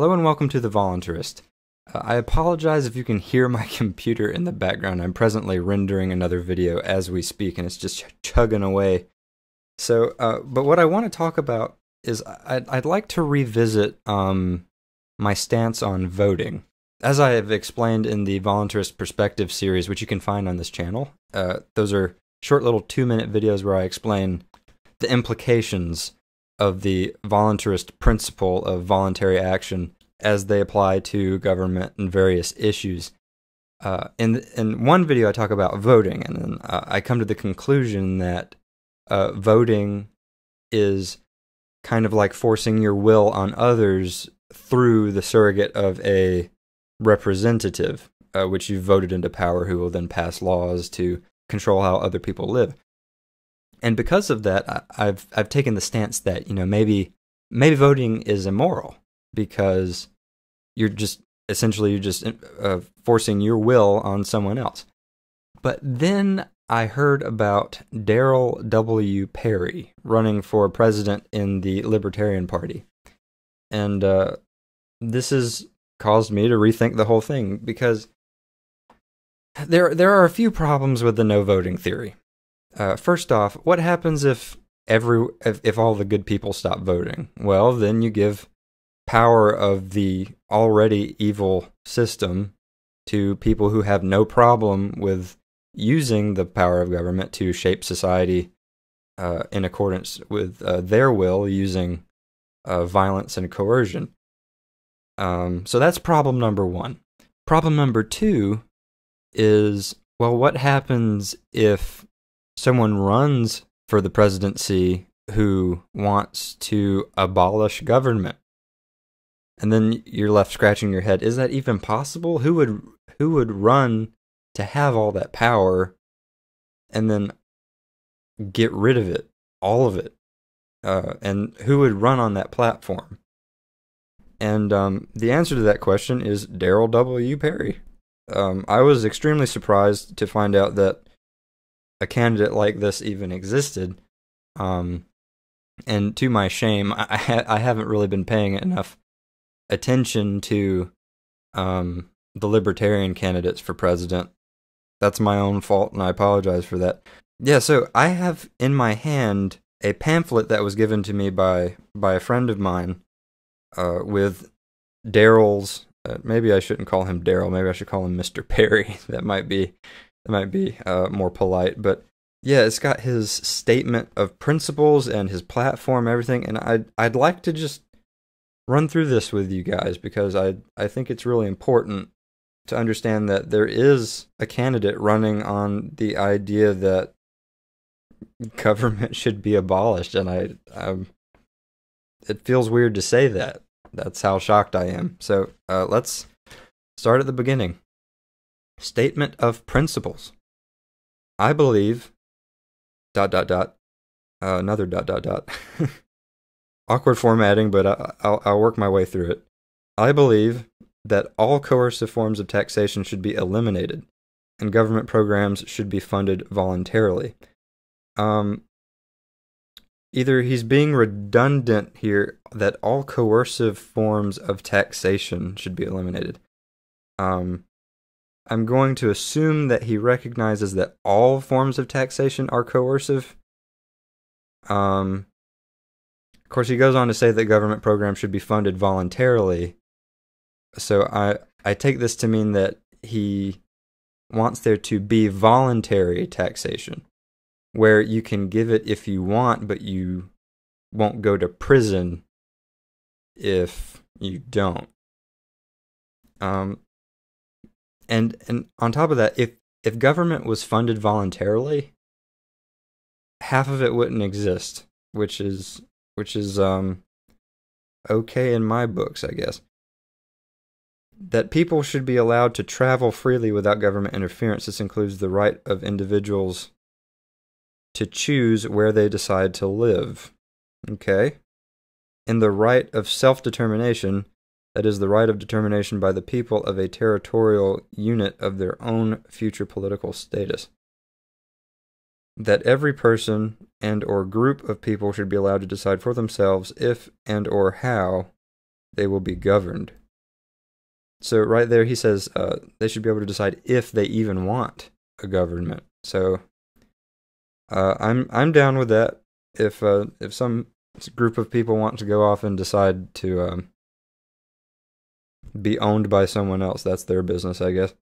Hello and welcome to The Voluntarist. I apologize if you can hear my computer in the background. I'm presently rendering another video as we speak, and it's just chugging away. But what I want to talk about is I'd like to revisit my stance on voting. As I have explained in the Voluntarist Perspective series, which you can find on this channel, those are short little 2-minute videos where I explain the implications of the voluntarist principle of voluntary action as they apply to government and various issues. In one video I talk about voting, and then I come to the conclusion that voting is kind of like forcing your will on others through the surrogate of a representative, which you've voted into power, who will then pass laws to control how other people live. And because of that, I've taken the stance that, maybe voting is immoral because you're just forcing your will on someone else. But then I heard about Darrell W. Perry running for president in the Libertarian Party, and this has caused me to rethink the whole thing, because there are a few problems with the no voting theory. First off, what happens if all the good people stop voting? Well, then you give power of the already evil system to people who have no problem with using the power of government to shape society in accordance with their will, using violence and coercion. So that's problem number one. Problem number two is, well, what happens if someone runs for the presidency who wants to abolish government? And then you're left scratching your head. Is that even possible? Who would run to have all that power and then get rid of it, all of it? And who would run on that platform? And the answer to that question is Darrell W. Perry. I was extremely surprised to find out that a candidate like this even existed. And to my shame, I haven't really been paying enough attention to the libertarian candidates for president. That's my own fault, and I apologize for that. Yeah, so I have in my hand a pamphlet that was given to me by a friend of mine with Darrell's, maybe I shouldn't call him Darrell, maybe I should call him Mr. Perry. That might be more polite, but yeah, it's got his statement of principles and his platform, everything, and I'd like to just run through this with you guys, because I think it's really important to understand that there is a candidate running on the idea that government should be abolished, and it feels weird to say that. That's how shocked I am. So let's start at the beginning. Statement of principles. I believe ... another ... Awkward formatting, but I'll work my way through it. I believe that all coercive forms of taxation should be eliminated, and government programs should be funded voluntarily. Either he's being redundant here, that all coercive forms of taxation should be eliminated. I'm going to assume that he recognizes that all forms of taxation are coercive. Of course, he goes on to say that government programs should be funded voluntarily. So I take this to mean that he wants there to be voluntary taxation, where you can give it if you want, but you won't go to prison if you don't. And on top of that, if government was funded voluntarily, half of it wouldn't exist, which is okay in my books, I guess. That people should be allowed to travel freely without government interference. This includes the right of individuals to choose where they decide to live. Okay? And the right of self-determination, that is, the right of determination by the people of a territorial unit of their own future political status. That every person and or group of people should be allowed to decide for themselves if and or how they will be governed. So right there he says they should be able to decide if they even want a government. So I'm down with that. If some group of people want to go off and decide to be owned by someone else, that's their business, I guess.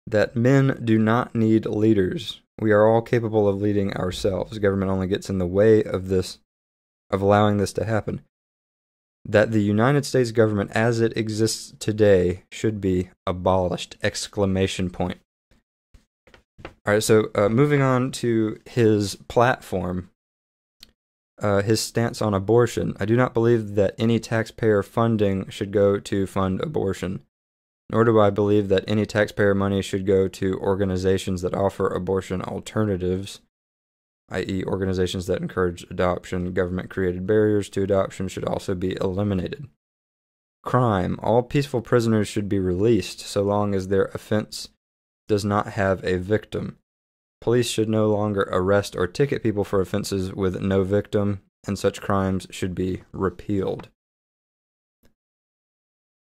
That men do not need leaders. We are all capable of leading ourselves. Government only gets in the way of this, of allowing this to happen. That the United States government as it exists today should be abolished! Exclamation point. All right, so moving on to his platform, his stance on abortion. I do not believe that any taxpayer funding should go to fund abortion, nor do I believe that any taxpayer money should go to organizations that offer abortion alternatives, i.e. organizations that encourage adoption. Government-created barriers to adoption should also be eliminated. Crime. All peaceful prisoners should be released so long as their offense does not have a victim. Police should no longer arrest or ticket people for offenses with no victim, and such crimes should be repealed.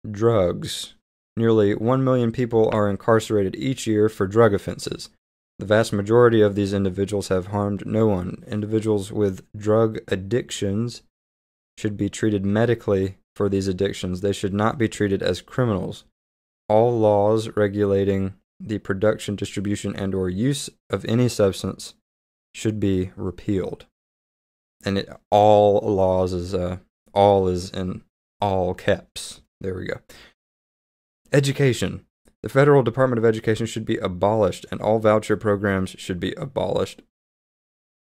Drugs. Nearly 1 million people are incarcerated each year for drug offenses. The vast majority of these individuals have harmed no one. Individuals with drug addictions should be treated medically for these addictions. They should not be treated as criminals. All laws regulating the production, distribution, and or use of any substance should be repealed. And all laws is all is in all caps. There we go. Education. The Federal Department of Education should be abolished, and all voucher programs should be abolished.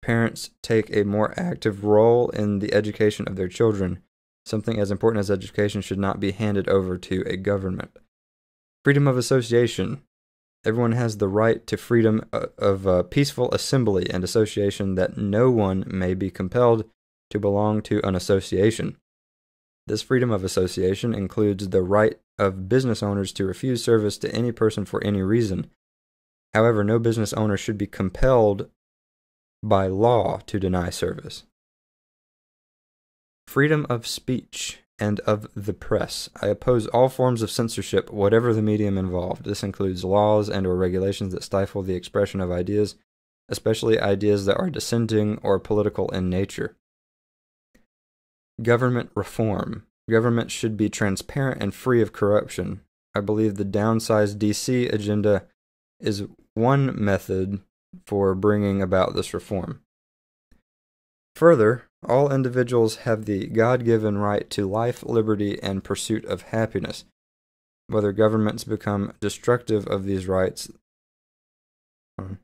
Parents take a more active role in the education of their children. Something as important as education should not be handed over to a government. Freedom of association. Everyone has the right to freedom of peaceful assembly and association, that no one may be compelled to belong to an association. This freedom of association includes the right of business owners to refuse service to any person for any reason. However, no business owner should be compelled by law to deny service. Freedom of speech and of the press. I oppose all forms of censorship, whatever the medium involved. This includes laws and or regulations that stifle the expression of ideas, especially ideas that are dissenting or political in nature. Government reform. Government should be transparent and free of corruption. I believe the downsized DC agenda is one method for bringing about this reform. Further, all individuals have the God-given right to life, liberty, and pursuit of happiness. Whether governments become destructive of these rights,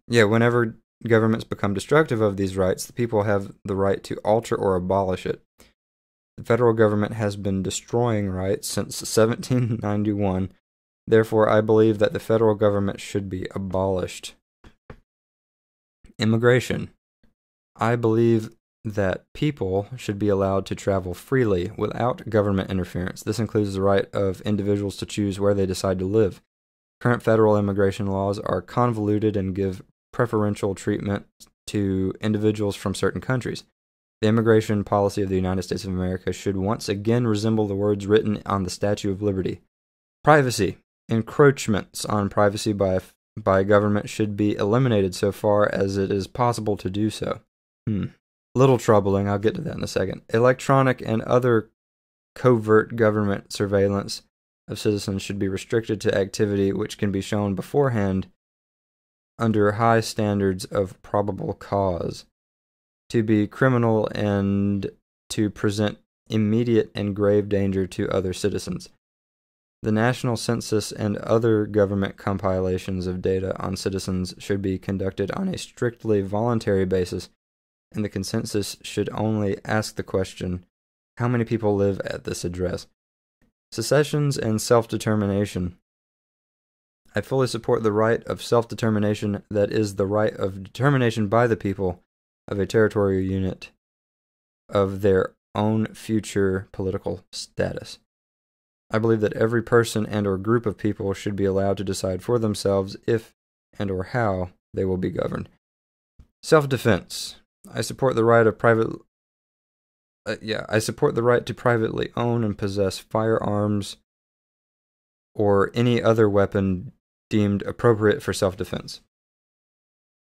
whenever governments become destructive of these rights, the people have the right to alter or abolish it. The federal government has been destroying rights since 1791. Therefore, I believe that the federal government should be abolished. Immigration. I believe that people should be allowed to travel freely without government interference. This includes the right of individuals to choose where they decide to live. Current federal immigration laws are convoluted and give preferential treatment to individuals from certain countries. The immigration policy of the United States of America should once again resemble the words written on the Statue of Liberty. Privacy. Encroachments on privacy by government should be eliminated so far as it is possible to do so. Little troubling, I'll get to that in a second. Electronic and other covert government surveillance of citizens should be restricted to activity which can be shown beforehand under high standards of probable cause to be criminal and to present immediate and grave danger to other citizens. The national census and other government compilations of data on citizens should be conducted on a strictly voluntary basis, and the consensus should only ask the question, how many people live at this address? Secessions and self-determination. I fully support the right of self-determination, that is, the right of determination by the people of a territorial unit of their own future political status. I believe that every person and or group of people should be allowed to decide for themselves if and or how they will be governed. Self-defense. I support the right of private I support the right to privately own and possess firearms or any other weapon deemed appropriate for self-defense.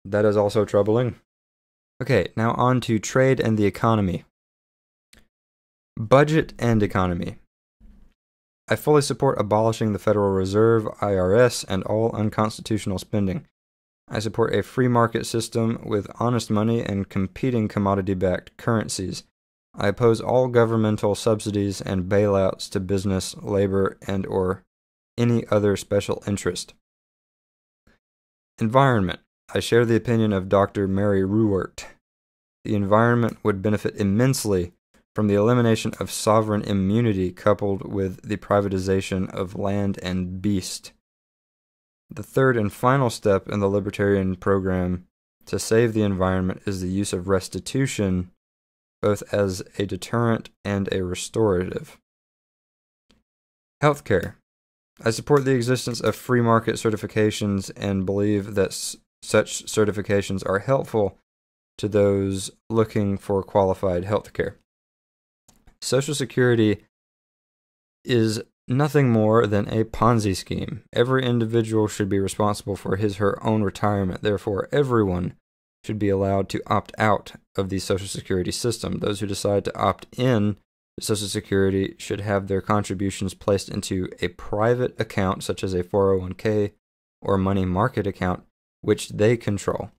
That is also troubling. Okay, now on to trade and the economy. Budget and economy. I fully support abolishing the Federal Reserve, IRS, and all unconstitutional spending. I support a free market system with honest money and competing commodity-backed currencies. I oppose all governmental subsidies and bailouts to business, labor, and or any other special interest. Environment. I share the opinion of Dr. Mary Ruwart. The environment would benefit immensely from the elimination of sovereign immunity coupled with the privatization of land and beast. The third and final step in the libertarian program to save the environment is the use of restitution, both as a deterrent and a restorative. Healthcare. I support the existence of free market certifications and believe that such certifications are helpful to those looking for qualified healthcare. Social Security is nothing more than a Ponzi scheme. Every individual should be responsible for his/her own retirement. Therefore, everyone should be allowed to opt out of the Social Security system. Those who decide to opt in to Social Security should have their contributions placed into a private account, such as a 401k or money market account, which they control.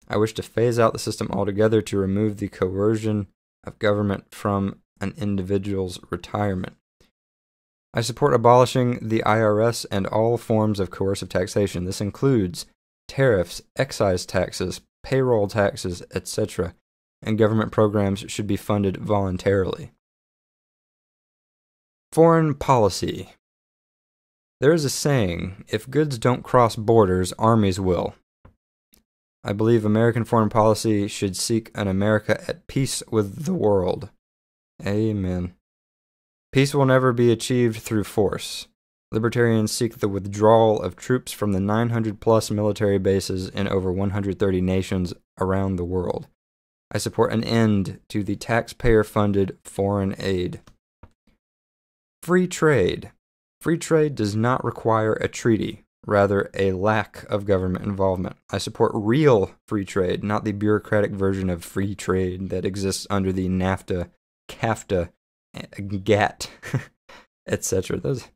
I wish to phase out the system altogether to remove the coercion of government from an individual's retirement. I support abolishing the IRS and all forms of coercive taxation. This includes tariffs, excise taxes, payroll taxes, etc., and government programs should be funded voluntarily. Foreign policy. There is a saying, if goods don't cross borders, armies will. I believe American foreign policy should seek an America at peace with the world. Amen. Peace will never be achieved through force. Libertarians seek the withdrawal of troops from the 900-plus military bases in over 130 nations around the world. I support an end to the taxpayer-funded foreign aid. Free trade. Free trade does not require a treaty, rather a lack of government involvement. I support real free trade, not the bureaucratic version of free trade that exists under the NAFTA, CAFTA, GATT, etc. Those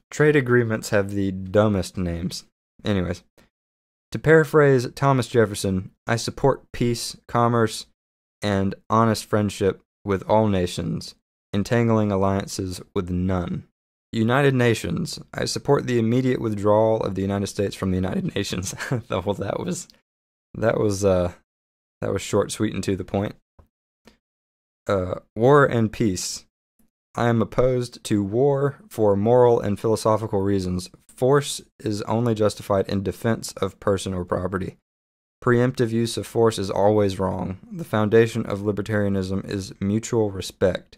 trade agreements have the dumbest names. Anyways, to paraphrase Thomas Jefferson, I support peace, commerce, and honest friendship with all nations, entangling alliances with none. United Nations. I support the immediate withdrawal of the United States from the United Nations. Well, that was short, sweet, and to the point. War and peace. I am opposed to war for moral and philosophical reasons. Force is only justified in defense of person or property. Preemptive use of force is always wrong. The foundation of libertarianism is mutual respect.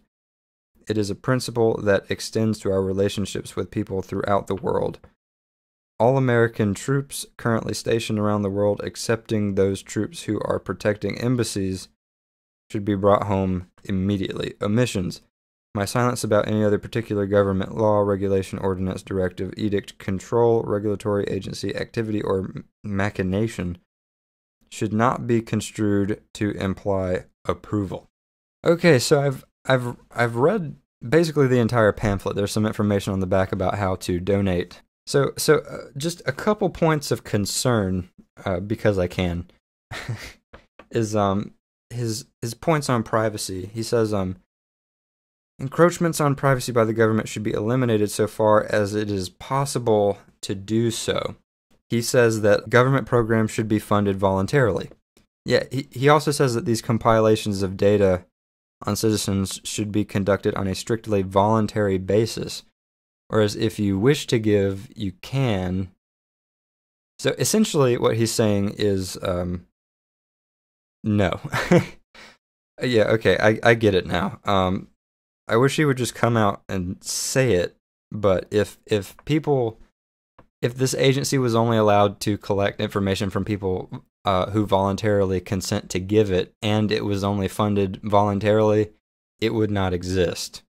It is a principle that extends to our relationships with people throughout the world. All American troops currently stationed around the world, excepting those troops who are protecting embassies, should be brought home immediately. Omissions. My silence about any other particular government law, regulation, ordinance, directive, edict, control, regulatory agency, activity, or machination should not be construed to imply approval. Okay, so I've read basically the entire pamphlet. There's some information on the back about how to donate. So just a couple points of concern, because I can, is his points on privacy. He says encroachments on privacy by the government should be eliminated so far as it is possible to do so. He says that government programs should be funded voluntarily. Yeah, he also says that these compilations of data on citizens should be conducted on a strictly voluntary basis, whereas if you wish to give, you can. So essentially what he's saying is, no. Yeah, okay, I get it now. I wish he would just come out and say it, but if this agency was only allowed to collect information from people who voluntarily consent to give it, and it was only funded voluntarily, it would not exist.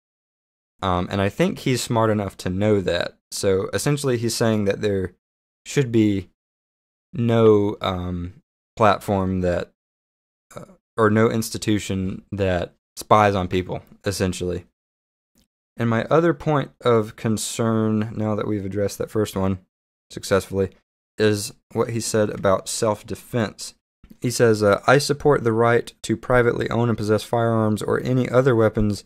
And I think he's smart enough to know that. So essentially he's saying that there should be no platform that, or no institution that spies on people, essentially. And my other point of concern, now that we've addressed that first one successfully, is what he said about self-defense. He says, I support the right to privately own and possess firearms or any other weapons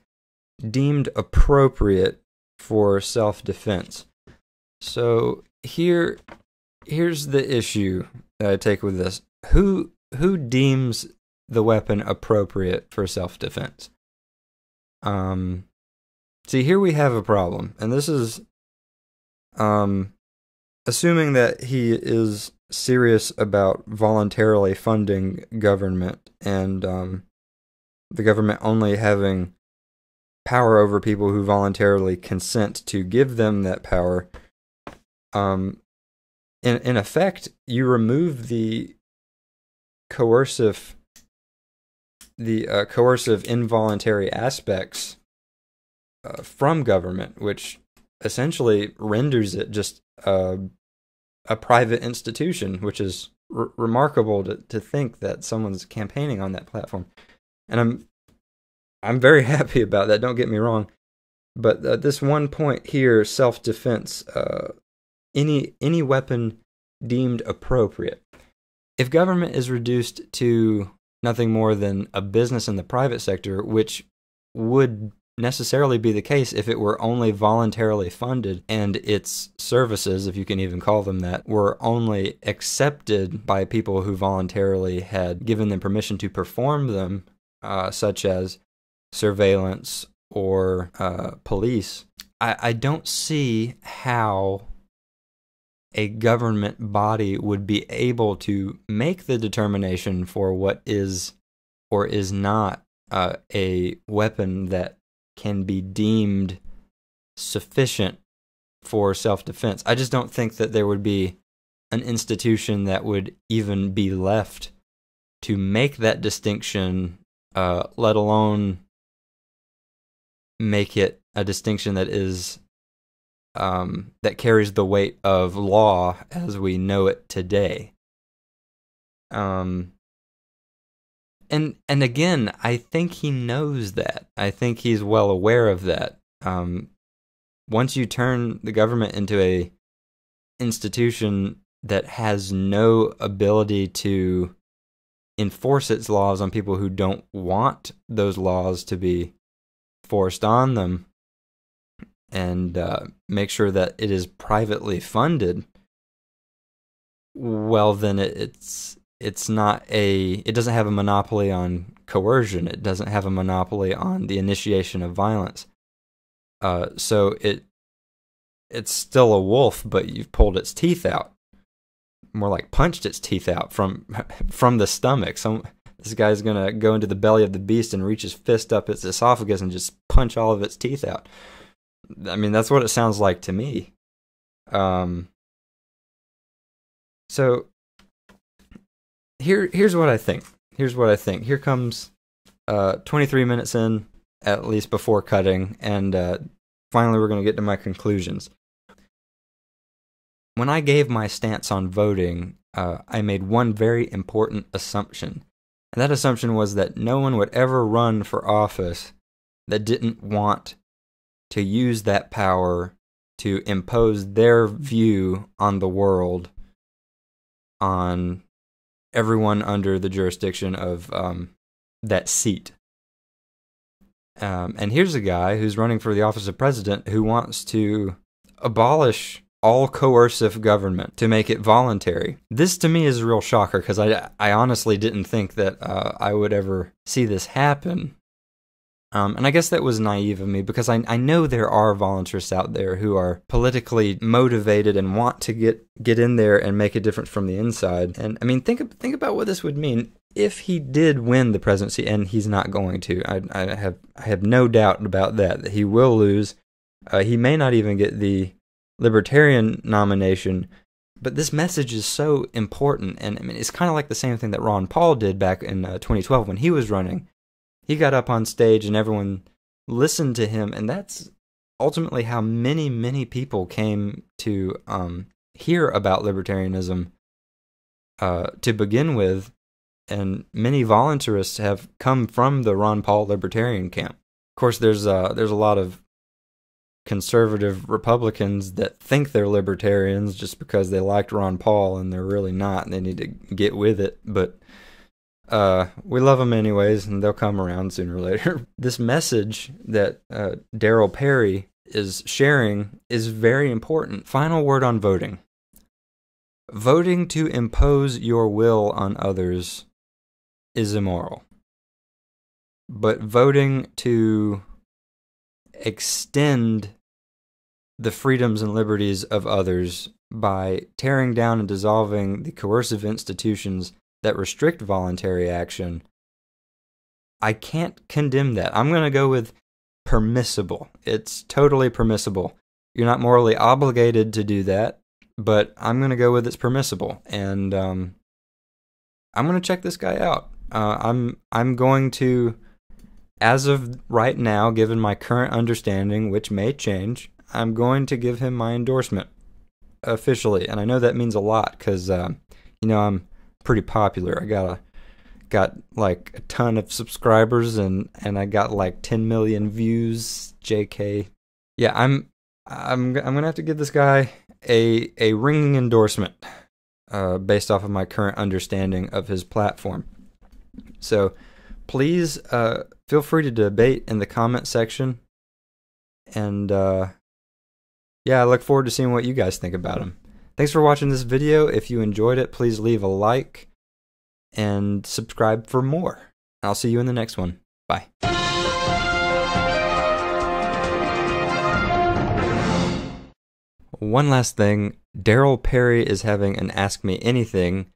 deemed appropriate for self-defense. So here's the issue that I take with this. Who deems the weapon appropriate for self-defense? See, here we have a problem, and this is assuming that he is serious about voluntarily funding government and the government only having power over people who voluntarily consent to give them that power. In effect, you remove the coercive involuntary aspects from government, which essentially renders it just a private institution, which is remarkable to think that someone's campaigning on that platform. And I'm very happy about that, don't get me wrong. But this one point here, self-defense, any weapon deemed appropriate. If government is reduced to nothing more than a business in the private sector, which would necessarily be the case if it were only voluntarily funded and its services, if you can even call them that, were only accepted by people who voluntarily had given them permission to perform them, such as surveillance or police. I don't see how a government body would be able to make the determination for what is or is not a weapon that can be deemed sufficient for self-defense. I just don't think that there would be an institution that would even be left to make that distinction, let alone make it a distinction that is that carries the weight of law as we know it today. And again, I think he knows that. I think he's well aware of that. Once you turn the government into a institution that has no ability to enforce its laws on people who don't want those laws to be forced on them, and make sure that it is privately funded, well, then it's not it doesn't have a monopoly on coercion. It doesn't have a monopoly on the initiation of violence. So it's still a wolf, but you've pulled its teeth out. More like punched its teeth out from the stomach. This guy's gonna go into the belly of the beast and reach his fist up its esophagus and just punch all of its teeth out. I mean, that's what it sounds like to me. So here's what I think. Here comes 23 minutes in, at least before cutting, and finally we're going to get to my conclusions. When I gave my stance on voting, I made one very important assumption. And that assumption was that no one would ever run for office that didn't want to use that power to impose their view on the world, on everyone under the jurisdiction of that seat. And here's a guy who's running for the office of president who wants to abolish all coercive government to make it voluntary. This to me is a real shocker because I honestly didn't think that I would ever see this happen. And I guess that was naive of me because I know there are voluntarists out there who are politically motivated and want to get in there and make a difference from the inside. And I mean, think about what this would mean if he did win the presidency, and he's not going to. I have no doubt about that he will lose. He may not even get the Libertarian nomination. But this message is so important, and I mean, it's kind of like the same thing that Ron Paul did back in 2012 when he was running. He got up on stage and everyone listened to him, and that's ultimately how many people came to hear about libertarianism to begin with, and many voluntarists have come from the Ron Paul libertarian camp. Of course, there's a lot of conservative Republicans that think they're libertarians just because they liked Ron Paul, and they're really not, and they need to get with it. But we love them anyways, and they'll come around sooner or later. This message that Darryl Perry is sharing is very important. Final word on voting. Voting to impose your will on others is immoral. But voting to extend the freedoms and liberties of others by tearing down and dissolving the coercive institutions that restrict voluntary action, I can't condemn that. I'm going to go with permissible. It's totally permissible. You're not morally obligated to do that, but I'm going to go with it's permissible. And I'm going to check this guy out. I'm going to, as of right now, given my current understanding, which may change, I'm going to give him my endorsement officially. And I know that means a lot because, I'm pretty popular. I got like a ton of subscribers and I got like 10 million views. JK. Yeah, I'm gonna have to give this guy a ringing endorsement based off of my current understanding of his platform. So please feel free to debate in the comment section, and I look forward to seeing what you guys think about him. Thanks for watching this video. If you enjoyed it, please leave a like and subscribe for more. I'll see you in the next one. Bye. One last thing, Darryl Perry is having an Ask Me Anything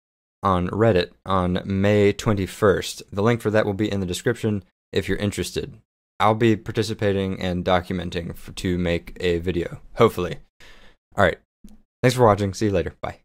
on Reddit on May 21st. The link for that will be in the description if you're interested. I'll be participating and documenting to make a video, hopefully. Alright, thanks for watching. See you later. Bye.